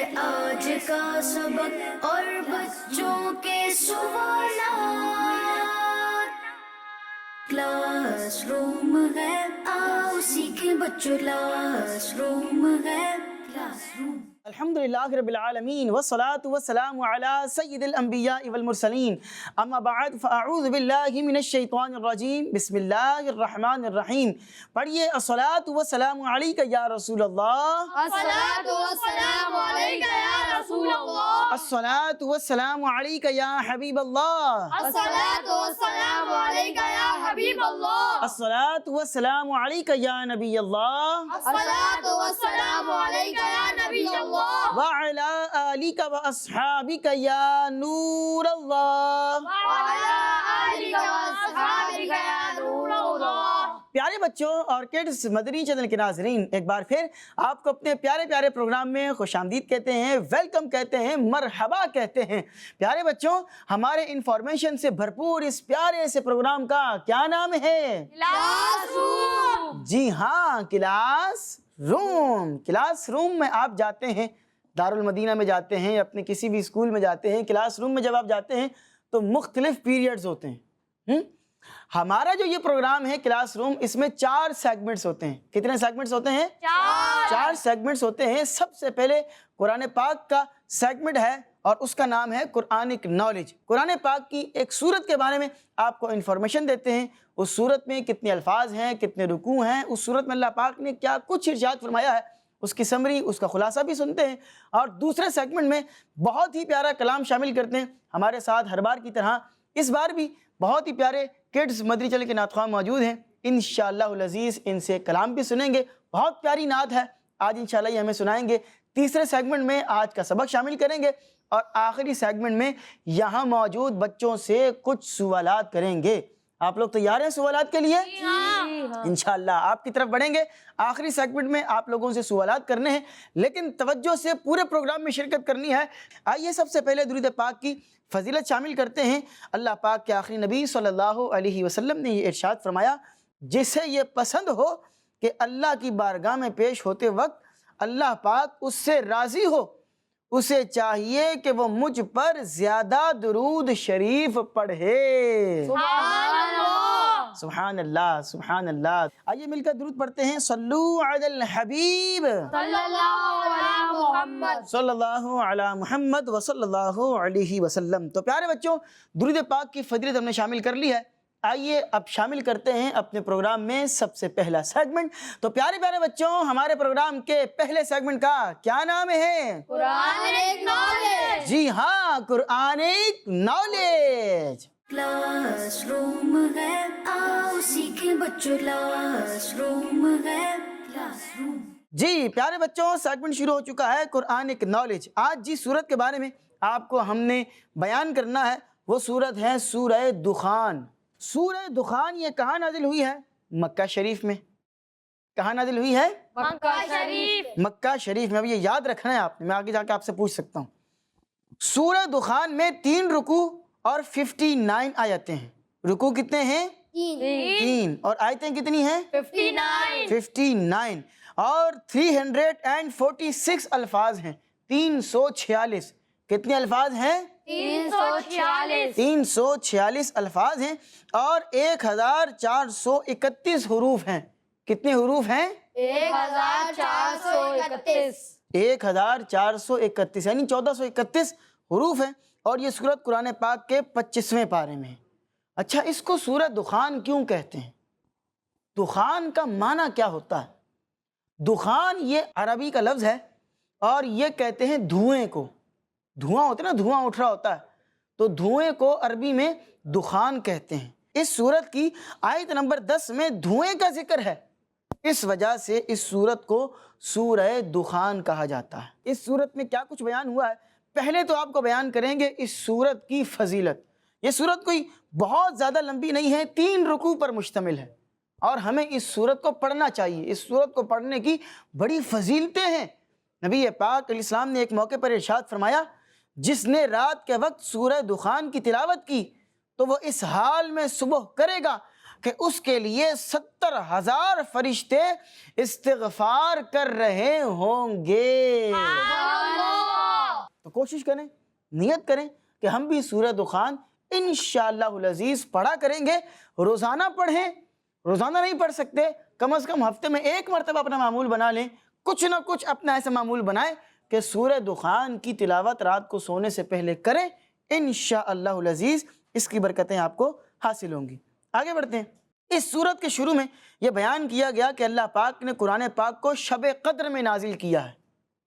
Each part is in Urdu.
آج کا سبق اور بچوں کے سوالات، کلاس روم ہے، آؤ سیکھیں بچوں، کلاس روم ہے، کلاس روم۔ الحمدللہ رب العالمین والصلاة والسلام علی سید الانبیاء والمرسلین، اما بعد فاعوذ باللہ من الشیطان الرجیم، بسم اللہ الرحمن الرحیم۔ پڑھیے الصلاة والسلام علیک یا رسول اللہ، الصلاۃ والسلام علیک یا رسول اللہ، الصلاة والسلام علیک یا حبیب اللہ، الصلاۃ والسلام علیک یا حبیب اللہ، الصلاة والسلام علیک یا نبی اللہ، الصلاۃ والسلام علیک یا نبی اللہ، وعلی آلک واصحابک یا نور اللہ۔ وعلی آلک واصحابک یا نور اللہ۔ پیارے بچوں اور کڈز مدنی چینل کے ناظرین، ایک بار پھر آپ کو اپنے پیارے پیارے پروگرام میں خوش آمدید کہتے ہیں، ویلکم کہتے ہیں، مرحبا کہتے ہیں۔ پیارے بچوں، ہمارے انفارمیشن سے بھرپور اس پیارے سے پروگرام کا کیا نام ہے؟ Class room. جی ہاں، کلاس روم۔ کلاس روم میں آپ جاتے ہیں، دارالمدینہ میں جاتے ہیں، اپنے کسی بھی اسکول میں جاتے ہیں، کلاس روم میں جب آپ جاتے ہیں تو مختلف پیریڈز ہوتے ہیں۔ ہمارا جو یہ پروگرام ہے کلاس روم، اس میں 4 سیگمنٹس ہوتے ہیں۔ کتنے سیگمنٹس ہوتے ہیں؟ 4 سیگمنٹس ہوتے ہیں۔ سب سے پہلے قرآن پاک کا سیگمنٹ ہے اور اس کا نام ہے قرآنک نالج۔ قرآن پاک کی ایک سورت کے بارے میں آپ کو انفارمیشن دیتے ہیں، اس سورت میں کتنے الفاظ ہیں، کتنے رکوع ہیں، اس سورت میں اللہ پاک نے کیا کچھ ارشاد فرمایا ہے، اس کی سمری، اس کا خلاصہ بھی سنتے ہیں۔ اور دوسرے سیگمنٹ میں بہت ہی پیارا کلام شامل کرتے ہیں۔ ہمارے ساتھ ہر بار کی طرح اس بار بھی بہت ہی پیارے کڈز مدنی چینل کے نعت خواہ موجود ہیں۔ انشاءاللہ العزیز ان سے کلام بھی سنیں گے، بہت پیاری نعت ہے آج انشاءاللہ یہ ہمیں سنائیں گے۔ تیسرے سیگمنٹ میں آج کا سبق شامل کریں گے اور آخری سیگمنٹ میں یہاں موجود بچوں سے کچھ سوالات کریں گے۔ آپ لوگ تیار ہیں سوالات کے لیے؟ انشاءاللہ آپ کی طرف بڑھیں گے۔ آخری سیگمنٹ میں آپ لوگوں سے سوالات کرنے ہیں، لیکن توجہ سے پورے پروگرام میں شرکت کرنی ہے۔ آئیے سب سے پہلے درود پاک کی فضیلت شامل کرتے ہیں۔ اللہ پاک کے آخری نبی صلی اللہ علیہ وسلم نے یہ ارشاد فرمایا، جسے یہ پسند ہو کہ اللہ کی بارگاہ میں پیش ہوتے وقت اللہ پاک اس سے راضی ہو، اسے چاہیے کہ وہ مجھ پر زیادہ درود شریف پڑھے۔ سبحان اللہ، سبحان اللہ، سبحان اللہ۔ آئیے مل کر درود پڑھتے ہیں۔ صلو علی الحبیب صلی اللہ علی محمد، صلی اللہ علی محمد وصلی اللہ علیہ وسلم۔ تو پیارے بچوں، درود پاک کی فضیلت ہم نے شامل کر لی ہے۔ آئیے اب شامل کرتے ہیں اپنے پروگرام میں سب سے پہلا سیگمنٹ۔ تو پیارے پیارے بچوں، ہمارے پروگرام کے پہلے سیگمنٹ کا کیا نام ہے؟ Quranic knowledge. جی ہاں، قرآنک نالج۔ کلاس روم ہے، آؤ سیکھیں بچوں، کلاس روم ہے، کلاس روم۔ جی پیارے بچوں، سیگمنٹ شروع ہو چکا ہے قرآنک نالج۔ آج جس سورت کے بارے میں آپ کو ہم نے بیان کرنا ہے وہ سورت ہے سورہ دخان۔ سورہ دخان یہ کہاں نازل ہوئی ہے؟ مکہ شریف میں۔ کہاں نازل ہوئی ہے؟ مکہ شریف۔ مکہ شریف میں۔ اب یہ یاد رکھنا ہے آپ نے، میں آگے جا کے آپ سے پوچھ سکتا ہوں۔ سورہ دخان میں 3 رکوع اور 59 آیتیں ہیں۔ رکوع کتنے ہیں؟ 3۔ اور آیتیں کتنی ہیں؟ 59۔ 59 اور 346 الفاظ ہیں۔ 346 کتنے الفاظ ہیں؟ 346۔ 346 الفاظ ہیں اور 1431 حروف ہیں۔ کتنے حروف ہیں؟ 1431۔ 1431 یعنی 1431 حروف ہیں، اور یہ سورت قرآن پاک کے 25ویں پارے میں ہے۔ اچھا، اس کو سورہ دخان کیوں کہتے ہیں؟ دخان کا معنی کیا ہوتا ہے؟ دخان یہ عربی کا لفظ ہے اور یہ کہتے ہیں دھوئیں کو۔ دھواں ہوتا ہے نا، دھواں اٹھ رہا ہوتا ہے، تو دھوئیں کو عربی میں دخان کہتے ہیں۔ اس سورت کی آیت نمبر 10 میں دھوئیں کا ذکر ہے، اس وجہ سے اس سورت کو سورہ دخان کہا جاتا ہے۔ اس سورت میں کیا کچھ بیان ہوا ہے؟ پہلے تو آپ کو بیان کریں گے اس سورت کی فضیلت۔ یہ سورت کوئی بہت زیادہ لمبی نہیں ہے، 3 رکوع پر مشتمل ہے اور ہمیں اس سورت کو پڑھنا چاہیے۔ اس سورت کو پڑھنے کی بڑی فضیلتیں ہیں۔ نبی پاک علیہ السلام نے ایک موقع پر ارشاد فرمایا، جس نے رات کے وقت سورہ دخان کی تلاوت کی تو وہ اس حال میں صبح کرے گا کہ اس کے لیے 70,000 فرشتے استغفار کر رہے ہوں گے۔ کوشش کریں, نیت کریں کہ ہم بھی سورہ دخان انشاءاللہ العزیز پڑھا کریں گے. روزانہ پڑھیں, روزانہ نہیں پڑھ سکتے, کم از کم ہفتے میں ایک مرتبہ اپنا معمول بنا لیں. کچھ نہ کچھ اپنا ایسا معمول بنائیں کہ سورہ دخان کی تلاوت رات کو سونے سے پہلے کریں. انشاءاللہ العزیز اس کی برکتیں آپ کو حاصل ہوں گی. آگے بڑھتے ہیں. اس سورت کے شروع میں یہ بیان کیا گیا کہ اللہ پاک نے قرآن پاک کو شب قدر میں نازل کیا ہے.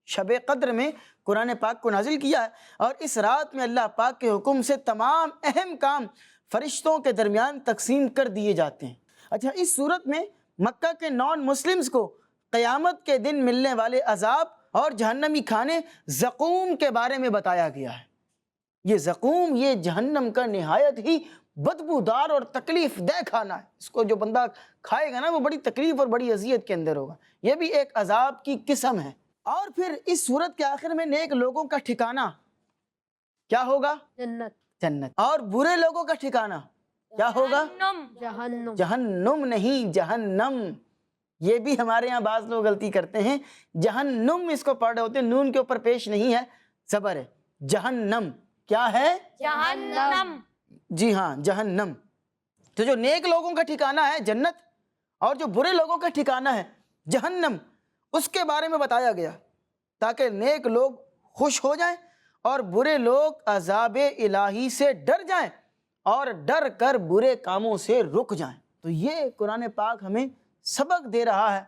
شب قدر میں قرآن پاک کو نازل کیا ہے, اور اس رات میں اللہ پاک کے حکم سے تمام اہم کام فرشتوں کے درمیان تقسیم کر دیے جاتے ہیں. اچھا, اس سورت میں مکہ کے نان مسلمز کو قیامت کے دن ملنے والے عذاب اور جہنمی کھانے زقوم کے بارے میں بتایا گیا ہے. یہ زقوم یہ جہنم کا نہایت ہی بدبودار اور تکلیف دہ کھانا ہے. اس کو جو بندہ کھائے گا نا وہ بڑی تکلیف اور بڑی اذیت کے اندر ہوگا. یہ بھی ایک عذاب کی قسم ہے. اور پھر اس سورت کے آخر میں نیک لوگوں کا ٹھکانہ کیا ہوگا؟ جنت. جنت. اور برے لوگوں کا ٹھکانہ کیا ہوگا؟ جہنم. جہنم نہیں, جہنم. یہ بھی ہمارے یہاں بعض لوگ غلطی کرتے ہیں, جہنم اس کو پڑھ رہے ہوتے ہیں, نون کے اوپر پیش نہیں ہے, زبر ہے. جہنم کیا ہے؟ جہنم. جی ہاں, جہنم. تو جو نیک لوگوں کا ٹھکانہ ہے جنت, اور جو برے لوگوں کا ٹھکانہ ہے جہنم, اس کے بارے میں بتایا گیا تاکہ نیک لوگ خوش ہو جائیں اور برے لوگ عذاب الہی سے ڈر جائیں اور ڈر کر برے کاموں سے رک جائیں. تو یہ قرآن پاک ہمیں سبق دے رہا ہے,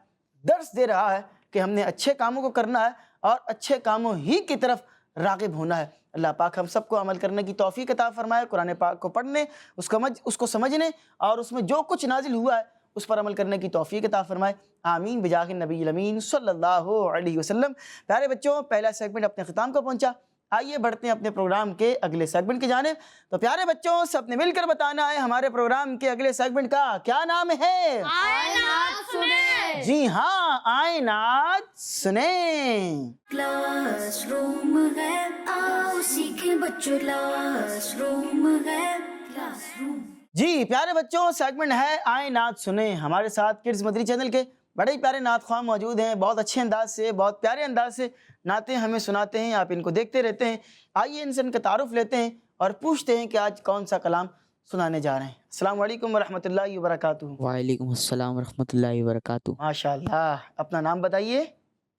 درس دے رہا ہے کہ ہم نے اچھے کاموں کو کرنا ہے اور اچھے کاموں ہی کی طرف راغب ہونا ہے. اللہ پاک ہم سب کو عمل کرنے کی توفیق عطا فرمائے. قرآن پاک کو پڑھنے, اس کو سمجھنے اور اس میں جو کچھ نازل ہوا ہے اس پر عمل کرنے کی توفیق عطا فرمائے. آمین بجاہ النبی الامین صلی اللہ علیہ وسلم. پیارے بچوں, پہلا سیگمنٹ اپنے اختتام کو پہنچا. آئیے بڑھتے ہیں اپنے پروگرام کے اگلے سیگمنٹ کی جانب. تو پیارے بچوں, سب نے مل کر بتانا ہے ہمارے پروگرام کے اگلے سیگمنٹ کا کیا نام ہے. آئینات سنیں. جی ہاں, آئینات سنیں. کلاس روم ہے, آؤ سیکھیں بچوں, کلاس روم ہے, کلاس روم. جی پیارے بچوں, سیگمنٹ ہے آئیں نعت سنیں. ہمارے ساتھ کڈز مدری چینل کے بڑے ہی پیارے نعت خواہ موجود ہیں. بہت اچھے انداز سے, بہت پیارے انداز سے نعتیں ہمیں سناتے ہیں. آپ ان کو دیکھتے رہتے ہیں. آئیے ان سے ان کا تعارف لیتے ہیں اور پوچھتے ہیں کہ آج کون سا کلام سنانے جا رہے ہیں. السلام علیکم ورحمۃ اللہ وبرکاتہ. وعلیکم السلام ورحمۃ اللہ وبرکاتہ. ماشاء اللہ. اپنا نام بتائیے.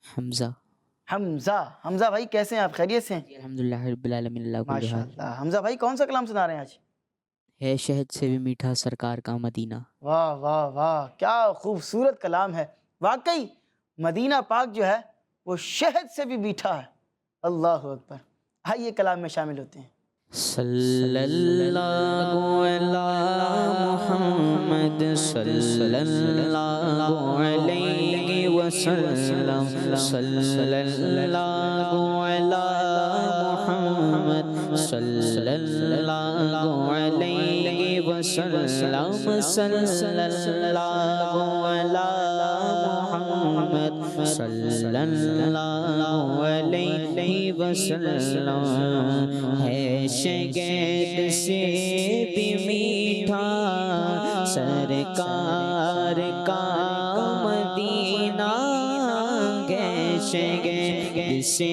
حمزہ. حمزہ. حمزہ بھائی کیسے ہیں آپ, خیریت سے ہیں؟ الحمدللہ رب العالمین. اللہ کو ماشاء اللہ. حمزہ بھائی کون سا کلام سنا رہے ہیں آج؟ ہے شہد سے بھی میٹھا سرکار کا مدینہ. واہ واہ واہ, کیا خوبصورت کلام ہے. واقعی مدینہ پاک جو ہے وہ شہد سے بھی میٹھا ہے. اللہ اکبر. آئیے کلام میں شامل ہوتے ہیں. صلی اللہ علی محمد صلی اللہ علیہ وسلم. صلی اللہ علی محمد صلی اللہ علیہ وسلم. صلی اللہ علی محمد صلی اللہ علیہ وسلم. ہے شگید سے بھی میٹھا سرکار کا مدینہ. ہے شگید سے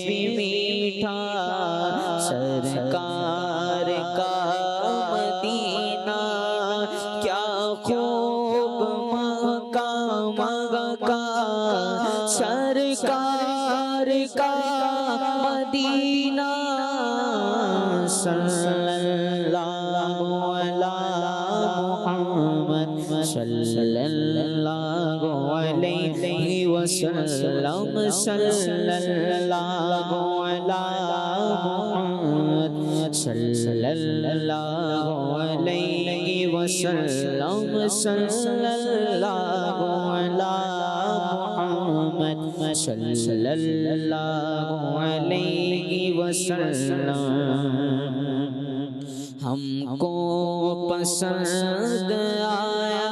بھی میٹھا سرکار کا مدینہ. کیا خوب مقام کا سرکار کا مدینہ. صلی اللہ علی محمد صلی اللہ علیہ وسلم. صلی اللہ علی محمد صلی اللہ علیہ وسلم. صلی اللہ علی محمد صلی اللہ علیہ وسلم. ہم کو پسند آیا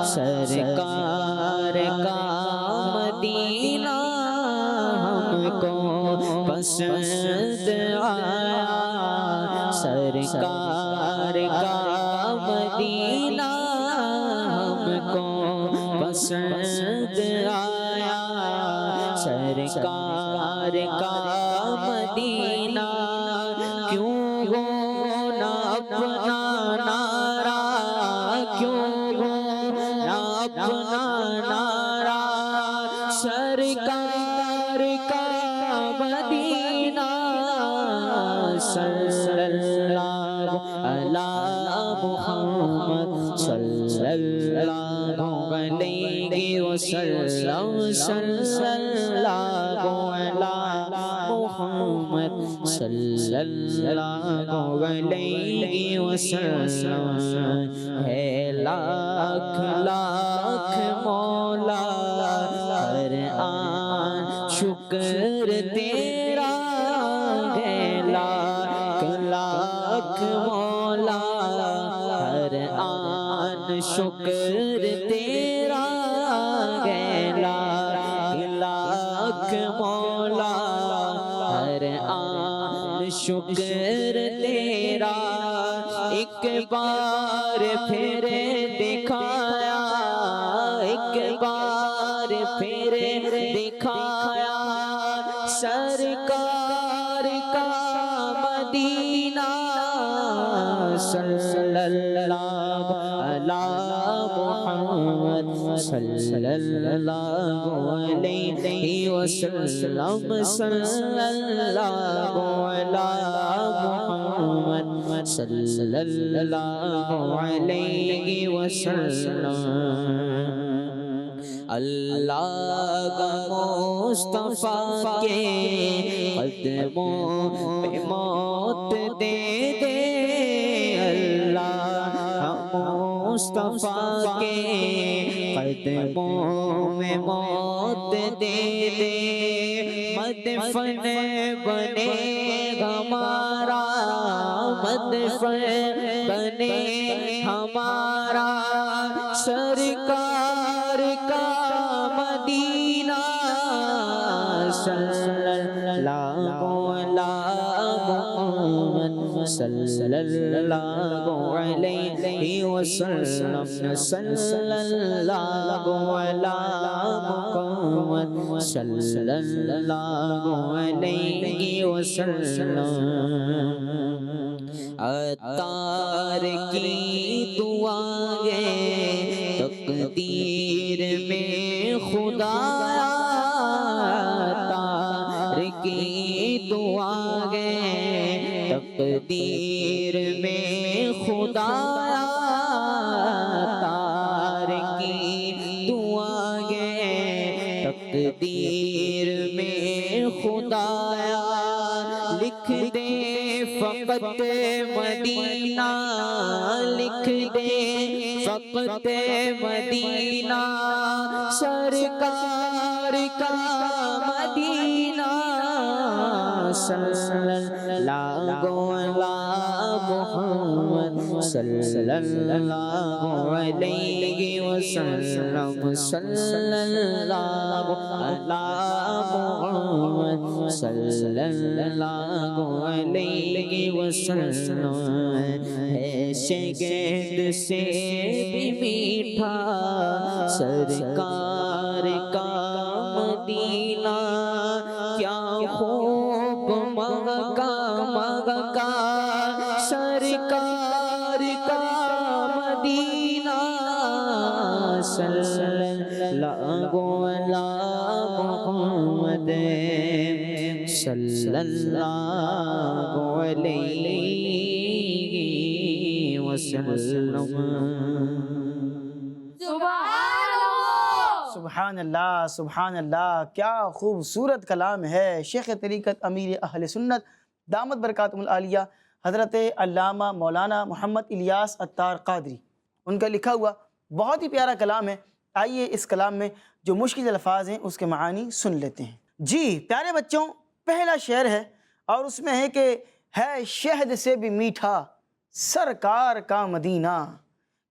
سرکار کا مدینہ. ہم کو پسند آیا سرکار کا مدینہ. ہم کو پسند آیا سرکار کا مدینہ. مدینہ کیوں ہو نہ اپنا نعرہ کیوں ہو نہ اپنا نعرہ سرکار کا مدینہ صلی اللہ علی محمد صلی اللہ علیہ وسلم صلی اللہ علی محمد صلی اللہ علیہ وسلم ہے لاکھ لاکھ مولا ہر آن شکر تیرا ہے لاکھ لاکھ مولا ہر آن شکر تیرا ہے لاکھ لاکھ مولا ہر آن شکر تیرا ایک بار پھر دکھایا ایک بار پھر دکھایا سرکار کا مدینہ صلی اللہ علی محمد صلی اللہ علیہ وسلم صلی اللہ علی محمد صلی اللہ علیہ وسلم اللہ کا مصطفیٰ کے قدموں پہ موت دے دے اللہ مصطفیٰ کے قدموں میں موت دے دے مدفن بنے ہمارا مدفن بنے ہمارا سرکار کا مدینہ صلی اللہ علی محمد صلی اللہ علیہ وسلم صلی اللہ علی محمد صلی اللہ علیہ وسلم عطار کی دعائیں تقدیر میں خدا عطار کی دعائیں تقدیر میں خدا عطار کی دعائیں تقدیر میں خدا لکھ دے فقط مدینہ لکھ دے فقط مدینہ سرکار کا مدینہ صلی اللہ علی محمد صلی اللہ علیہ وسلم صلی اللہ علی محمد صلی اللہ علیہ وسلم ہے شگرد سے بھی میٹھا سرکار کا مدینہ کیا خوب مہکا مہکا سرکار کا مدینہ صلی اللہ علی محمد صلی اللہ علیہ وسلم سبحان اللہ سبحان اللہ، کیا خوبصورت کلام ہے شیخ طریقت امیر اہل سنت دامت برکاتہم العالیہ حضرت علامہ مولانا محمد الیاس عطار قادری، ان کا لکھا ہوا بہت ہی پیارا کلام ہے۔ آئیے اس کلام میں جو مشکل الفاظ ہیں اس کے معانی سن لیتے ہیں۔ جی پیارے بچوں، پہلا شعر ہے اور اس میں ہے کہ ہے شہد سے بھی میٹھا سرکار کا مدینہ،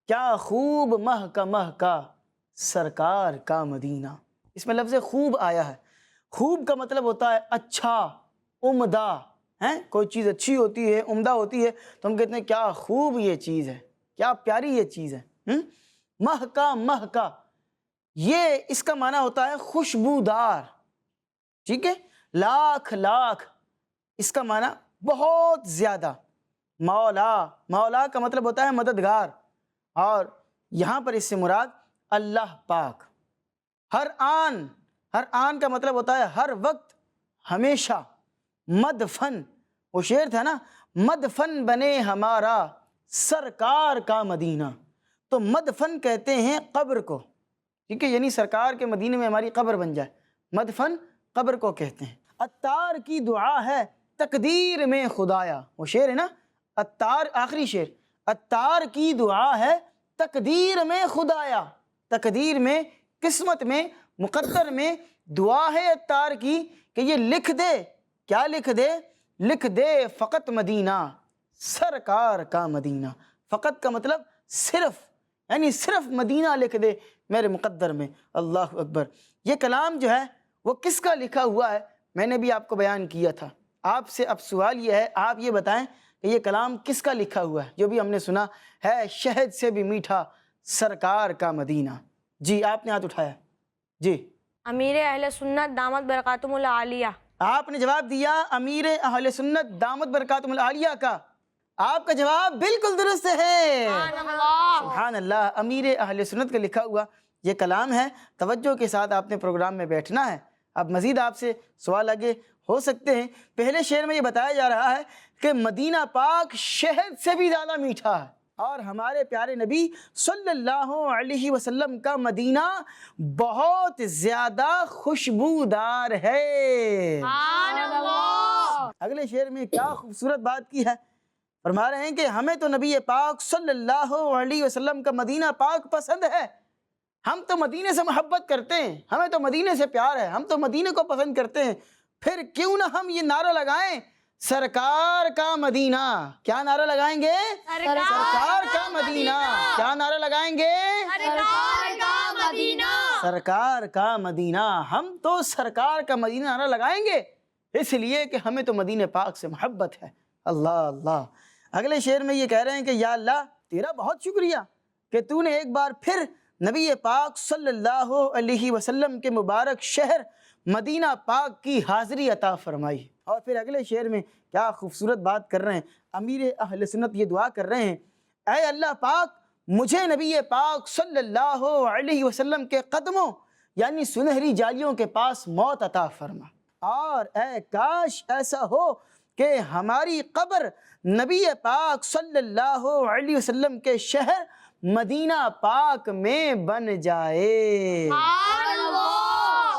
کیا خوب مہکا مہکا سرکار کا مدینہ۔ اس میں لفظ خوب آیا ہے۔ خوب کا مطلب ہوتا ہے اچھا، عمدہ، کوئی چیز اچھی ہوتی ہے، عمدہ ہوتی ہے تو ہم کہتے ہیں کیا خوب یہ چیز ہے، کیا پیاری یہ چیز ہے۔ مہکا مہکا، یہ اس کا معنی ہوتا ہے خوشبودار، ٹھیک ہے۔ لاکھ لاکھ، اس کا معنی بہت زیادہ. مولا، مولا کا مطلب ہوتا ہے مددگار، اور یہاں پر اس سے مراد اللہ پاک. ہر آن، ہر آن کا مطلب ہوتا ہے ہر وقت، ہمیشہ. مدفن، وہ شعر تھا نا، مدفن بنے ہمارا سرکار کا مدینہ. تو مدفن کہتے ہیں قبر کو، ٹھیک ہے، یعنی سرکار کے مدینے میں ہماری قبر بن جائے. مدفن قبر کو کہتے ہیں. عطار کی دعا ہے تقدیر میں خدایا، وہ شعر ہے نا، عطار آخری شعر. عطار کی دعا ہے تقدیر میں خدایا. تقدیر میں، قسمت میں، مقدر میں دعا ہے عطار کی کہ یہ لکھ دے. کیا لکھ دے؟ لکھ دے فقط مدینہ، سرکار کا مدینہ. فقط کا مطلب صرف، یعنی صرف مدینہ لکھ دے میرے مقدر میں. اللہ اکبر. یہ کلام جو ہے وہ کس کا لکھا ہوا ہے؟ میں نے بھی آپ کو بیان کیا تھا. آپ سے اب سوال یہ ہے، آپ یہ بتائیں کہ یہ کلام کس کا لکھا ہوا ہے؟ جو بھی ہم نے سنا ہے شہد سے بھی میٹھا سرکار کا مدینہ. جی آپ نے ہاتھ اٹھایا. جی امیر اہل سنت دامت برکاتہم العالیہ. آپ نے جواب دیا امیر اہل سنت دامت برکاتہم العالیہ کا. آپ کا جواب بالکل درست ہے. سبحان اللہ. امیر اہل سنت کا لکھا ہوا یہ کلام ہے. توجہ کے ساتھ آپ نے پروگرام میں بیٹھنا ہے. اب مزید آپ سے سوال آگے ہو سکتے ہیں. پہلے شعر میں یہ بتایا جا رہا ہے کہ مدینہ پاک شہد سے بھی زیادہ میٹھا ہے، اور ہمارے پیارے نبی صلی اللہ علیہ وسلم کا مدینہ بہت زیادہ خوشبودار ہے. اگلے شعر میں کیا خوبصورت بات کی ہے. فرما رہے ہیں کہ ہمیں تو نبی پاک صلی اللہ علیہ وسلم کا مدینہ پاک پسند ہے. ہم تو مدینے سے محبت کرتے ہیں، ہمیں تو مدینے سے پیار ہے، ہم تو مدینے کو پسند کرتے ہیں. پھر کیوں نہ ہم یہ نعرہ لگائیں سرکار کا مدینہ. کیا نعرہ لگائیں گے؟ سرکار کا مدینہ. کیا نعرہ لگائیں گے؟ سرکار کا مدینہ. سرکار کا مدینہ. ہم تو سرکار کا مدینہ نعرہ لگائیں گے اس لیے کہ ہمیں تو مدینہ پاک سے محبت ہے. اللہ اللہ. اگلے شعر میں یہ کہہ رہے ہیں کہ یا اللہ تیرا بہت شکریہ کہ تو نے ایک بار پھر نبی پاک صلی اللہ علیہ وسلم کے مبارک شہر مدینہ پاک کی حاضری عطا فرمائی. اور پھر اگلے شعر میں کیا خوبصورت بات کر رہے ہیں. امیر اہل سنت یہ دعا کر رہے ہیں، اے اللہ پاک مجھے نبی پاک صلی اللہ علیہ وسلم کے قدموں یعنی سنہری جالیوں کے پاس موت عطا فرما، اور اے کاش ایسا ہو کہ ہماری قبر نبی پاک صلی اللہ علیہ وسلم کے شہر مدینہ پاک میں بن جائے.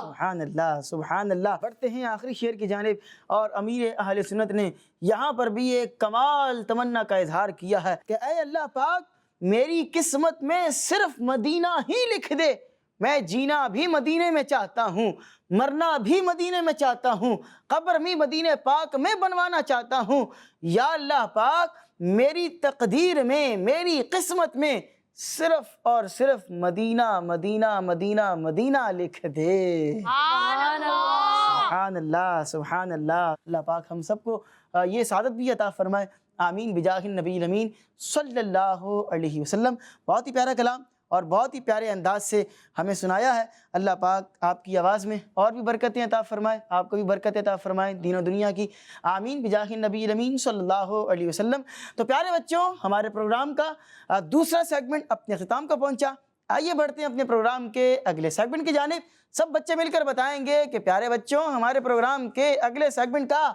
سبحان اللہ سبحان اللہ. بڑھتے ہیں آخری شعر کی جانب، اور امیر اہل سنت نے یہاں پر بھی ایک کمال تمنا کا اظہار کیا ہے کہ اے اللہ پاک میری قسمت میں صرف مدینہ ہی لکھ دے. میں جینا بھی مدینے میں چاہتا ہوں، مرنا بھی مدینے میں چاہتا ہوں، قبر بھی مدینے پاک میں بنوانا چاہتا ہوں. یا اللہ پاک میری تقدیر میں، میری قسمت میں صرف اور صرف مدینہ مدینہ مدینہ مدینہ لکھ دے. سبحان اللہ سبحان اللہ. اللہ پاک ہم سب کو یہ سعادت بھی عطا فرمائے. آمین بجاہ النبی الامین صلی اللہ علیہ وسلم. بہت ہی پیارا کلام اور بہت ہی پیارے انداز سے ہمیں سنایا ہے. اللہ پاک آپ کی آواز میں اور بھی برکتیں عطا فرمائے، آپ کو بھی برکت عطا فرمائے دین و دنیا کی. آمین بجاہ النبی الامین صلی اللہ علیہ وسلم. تو پیارے بچوں ہمارے پروگرام کا دوسرا سیگمنٹ اپنے اختتام کو پہنچا. آئیے بڑھتے ہیں اپنے پروگرام کے اگلے سیگمنٹ کی جانب. سب بچے مل کر بتائیں گے کہ پیارے بچوں ہمارے پروگرام کے اگلے سیگمنٹ کا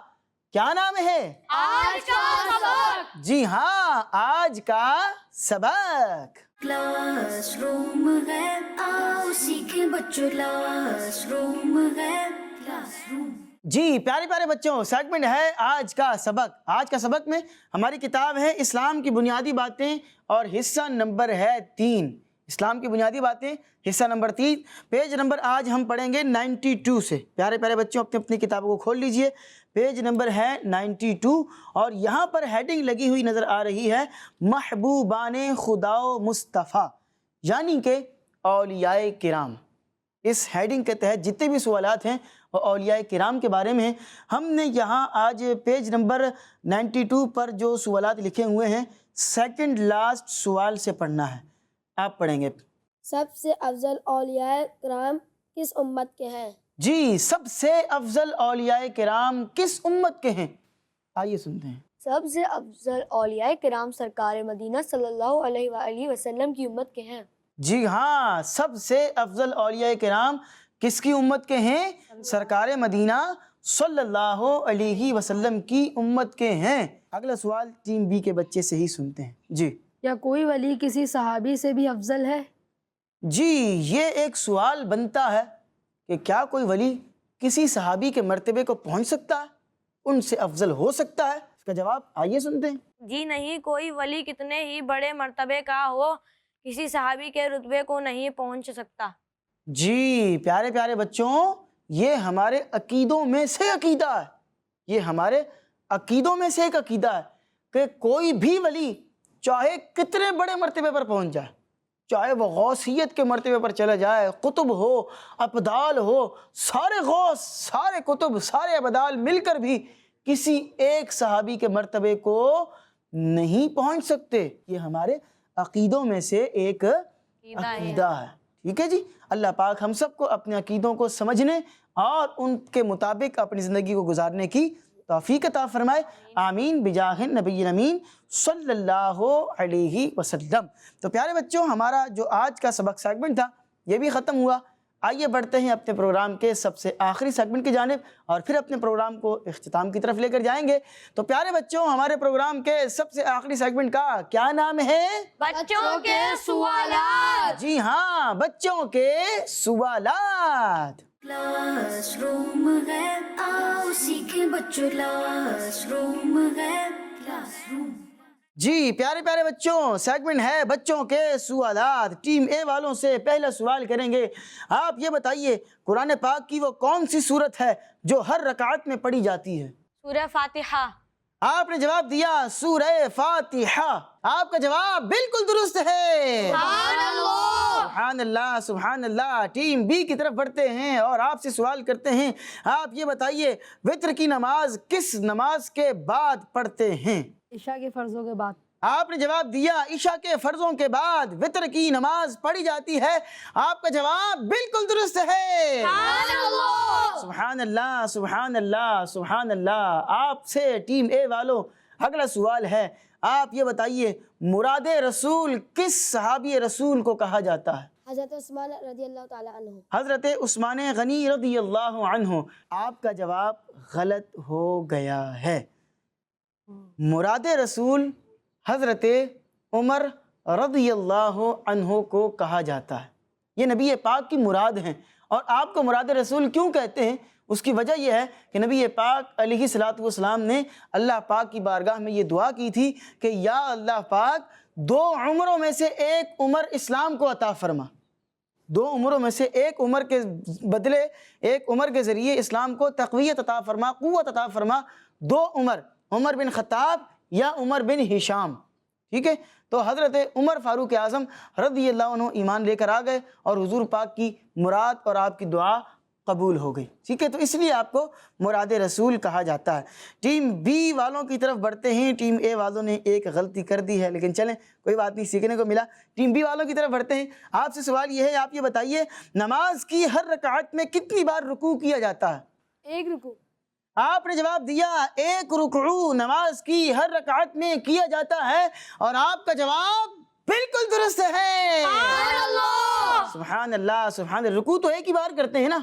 کیا نام ہے؟ آج کا سبق. جی ہاں، آج کا سبق. کلاس روم ہے آؤ سیکھیں بچوں، کلاس روم ہے کلاس روم. جی پیارے پیارے بچوں، سیگمنٹ ہے آج کا سبق. آج کا سبق میں ہماری کتاب ہے اسلام کی بنیادی باتیں اور حصہ نمبر ہے 3. اسلام کی بنیادی باتیں حصہ نمبر 3. پیج نمبر آج ہم پڑھیں گے 92 سے. پیارے پیارے بچوں اپنی اپنی کتابوں کو کھول لیجئے. پیج نمبر ہے 92 اور یہاں پر ہیڈنگ لگی ہوئی نظر آ رہی ہے محبوبان خدا و مصطفیٰ، یعنی کہ اولیاء کرام. اس ہیڈنگ کے تحت جتنے بھی سوالات ہیں وہ اولیاء کرام کے بارے میں ہیں. ہم نے یہاں آج پیج نمبر 92 پر جو سوالات لکھے ہوئے ہیں سیکنڈ لاسٹ سوال سے پڑھنا ہے. آپ پڑھیں گے. سب سے افضل اولیاء کرام کس امت کے ہیں؟ جی سب سے افضل اولیاء کرام کس امت کے ہیں؟ آئیے سنتے ہیں۔ سب سے افضل اولیاء کرام سرکار مدینہ صلی اللہ علیہ وآلہ وسلم کی امت کے ہیں۔ جی ہاں، سب سے افضل اولیاء کرام کس کی امت کے ہیں؟ سرکار مدینہ صلی اللہ علیہ وسلم کی امت کے ہیں۔ اگلا سوال ٹیم بی کے بچے سے ہی سنتے ہیں۔ جی کیا کوئی ولی کسی صحابی سے بھی افضل ہے؟ جی، یہ ایک سوال بنتا ہے کہ کیا کوئی ولی کسی صحابی کے مرتبے کو پہنچ سکتا ہے، ان سے افضل ہو سکتا ہے؟ اس کا جواب آئیے سنتے ہیں۔ جی نہیں، کوئی ولی کتنے ہی بڑے مرتبے کا ہو کسی صحابی کے رتبے کو نہیں پہنچ سکتا۔ جی پیارے پیارے بچوں، یہ ہمارے عقیدوں میں سے عقیدہ ہے، یہ ہمارے عقیدوں میں سے ایک عقیدہ ہے کہ کوئی بھی ولی چاہے کتنے بڑے مرتبے پر پہنچ جائے، چاہے وہ غوثیت کے مرتبے پر چلا جائے، قطب ہو، ابدال ہو، سارے غوث، سارے قطب، سارے ابدال مل کر بھی کسی ایک صحابی کے مرتبے کو نہیں پہنچ سکتے۔ یہ ہمارے عقیدوں میں سے ایک عقیدہ ہے، ٹھیک ہے جی۔ اللہ پاک ہم سب کو اپنے عقیدوں کو سمجھنے اور ان کے مطابق اپنی زندگی کو گزارنے کی توفیق عطا فرمائے، آمین بجاہ نبی الامین صلی اللہ علیہ وسلم۔ تو پیارے بچوں، ہمارا جو آج کا سبق سیگمنٹ تھا یہ بھی ختم ہوا۔ آئیے بڑھتے ہیں اپنے پروگرام کے سب سے آخری سیگمنٹ کی جانب اور پھر اپنے پروگرام کو اختتام کی طرف لے کر جائیں گے۔ تو پیارے بچوں، ہمارے پروگرام کے سب سے آخری سیگمنٹ کا کیا نام ہے؟ بچوں کے سوالات۔ جی ہاں، بچوں کے سوالات۔ کلاس روم ہے، آؤ سیکھیں بچوں، کلاس روم ہے، کلاس روم۔ جی پیارے پیارے بچوں، سیگمنٹ ہے بچوں کے سوالات۔ ٹیم اے والوں سے پہلا سوال کریں گے۔ آپ یہ بتائیے قرآن پاک کی وہ کون سی سورت ہے جو ہر رکعت میں پڑھی جاتی ہے؟ سورہ فاتحہ۔ آپ نے جواب دیا سورہ فاتحہ۔ آپ کا جواب بالکل درست ہے۔ سبحان اللہ، سبحان اللہ۔ ٹیم بی کی طرف بڑھتے ہیں اور آپ سے سوال کرتے ہیں۔ آپ یہ بتائیے وتر کی نماز کس نماز کے بعد پڑھتے ہیں؟ عشاء کے فرضوں کے بعد۔ آپ نے جواب دیا عشاء کے فرضوں کے بعد وتر کی نماز پڑھی جاتی ہے۔ آپ کا جواب بالکل درست ہے۔ سبحان اللہ، سبحان اللہ، سبحان اللہ۔ آپ سے ٹیم اے والوں اگلا سوال ہے۔ آپ یہ بتائیے مراد رسول کس صحابی رسول کو کہا جاتا ہے؟ حضرت عثمان رضی اللہ تعالی عنہ۔ حضرت عثمان غنی رضی اللہ عنہ۔ آپ کا جواب غلط ہو گیا ہے۔ مراد رسول حضرت عمر رضی اللہ عنہ کو کہا جاتا ہے۔ یہ نبی پاک کی مراد ہیں۔ اور آپ کو مراد رسول کیوں کہتے ہیں؟ اس کی وجہ یہ ہے کہ نبی پاک علیہ الصلوۃ والسلام نے اللہ پاک کی بارگاہ میں یہ دعا کی تھی کہ یا اللہ پاک 2 عمروں میں سے ایک عمر اسلام کو عطا فرما، 2 عمروں میں سے ایک عمر کے بدلے، ایک عمر کے ذریعے اسلام کو تقویت عطا فرما، قوت عطا فرما۔ 2 عمر، عمر بن خطاب یا عمر بن ہشام، ٹھیک ہے؟ تو حضرت عمر فاروق اعظم رضی اللہ عنہ ایمان لے کر آ گئے اور حضور پاک کی مراد اور آپ کی دعا قبول ہو گئی، ٹھیک ہے؟ تو اس لیے آپ کو مراد رسول کہا جاتا ہے۔ ٹیم بی والوں کی طرف بڑھتے ہیں۔ ٹیم اے والوں نے ایک غلطی کر دی ہے، لیکن چلیں کوئی بات نہیں، سیکھنے کو ملا۔ ٹیم بی والوں کی طرف بڑھتے ہیں۔ آپ سے سوال یہ ہے، آپ یہ بتائیے نماز کی ہر رکعت میں کتنی بار رکوع کیا جاتا ہے؟ 1 رکوع۔ آپ نے جواب دیا 1 رکوع نماز کی ہر رکعت میں کیا جاتا ہے اور آپ کا جواب بالکل درست ہے۔ سبحان اللہ، سبحان اللہ۔ رکوع تو ایک ہی بار کرتے ہیں نا،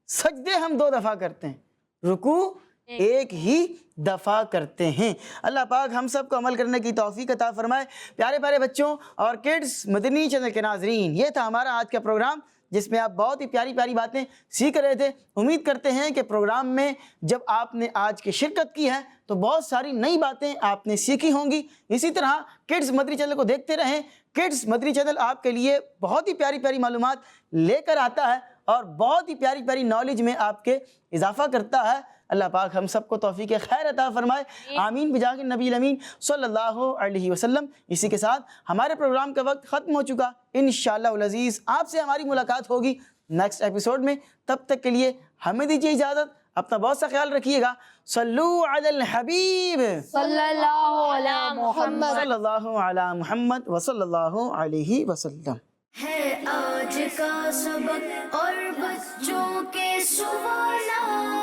سجدے ہم 2 دفعہ کرتے ہیں، رکوع ایک ہی دفعہ کرتے ہیں۔ اللہ پاک ہم سب کو عمل کرنے کی توفیق عطا فرمائے۔ پیارے پیارے بچوں اور کڈز مدنی چینل کے ناظرین، یہ تھا ہمارا آج کا پروگرام جس میں آپ بہت ہی پیاری پیاری باتیں سیکھ رہے تھے۔ امید کرتے ہیں کہ پروگرام میں جب آپ نے آج کی شرکت کی ہے تو بہت ساری نئی باتیں آپ نے سیکھی ہوں گی۔ اسی طرح کڈز مدنی چینل کو دیکھتے رہیں۔ کڈز مدنی چینل آپ کے لیے بہت ہی پیاری پیاری معلومات لے کر آتا ہے اور بہت ہی پیاری پیاری نالج میں آپ کے اضافہ کرتا ہے۔ اللہ پاک ہم سب کو توفیق خیر عطا فرمائے، آمین بجاہ نبی الامین صلی اللہ علیہ وسلم۔ اسی کے ساتھ ہمارے پروگرام کا وقت ختم ہو چکا۔ انشاءاللہ العزیز آپ سے ہماری ملاقات ہوگی نیکسٹ ایپیسوڈ میں۔ تب تک کے لیے ہمیں دیجیے اجازت، اپنا بہت سا خیال رکھیے گا۔ صلو علی الحبیب صلی اللہ علی محمد۔ صلی اللہ علی محمد وصلی اللہ علیہ وسلم۔ ہے آج کا سبق اور بچوں کے سوالات۔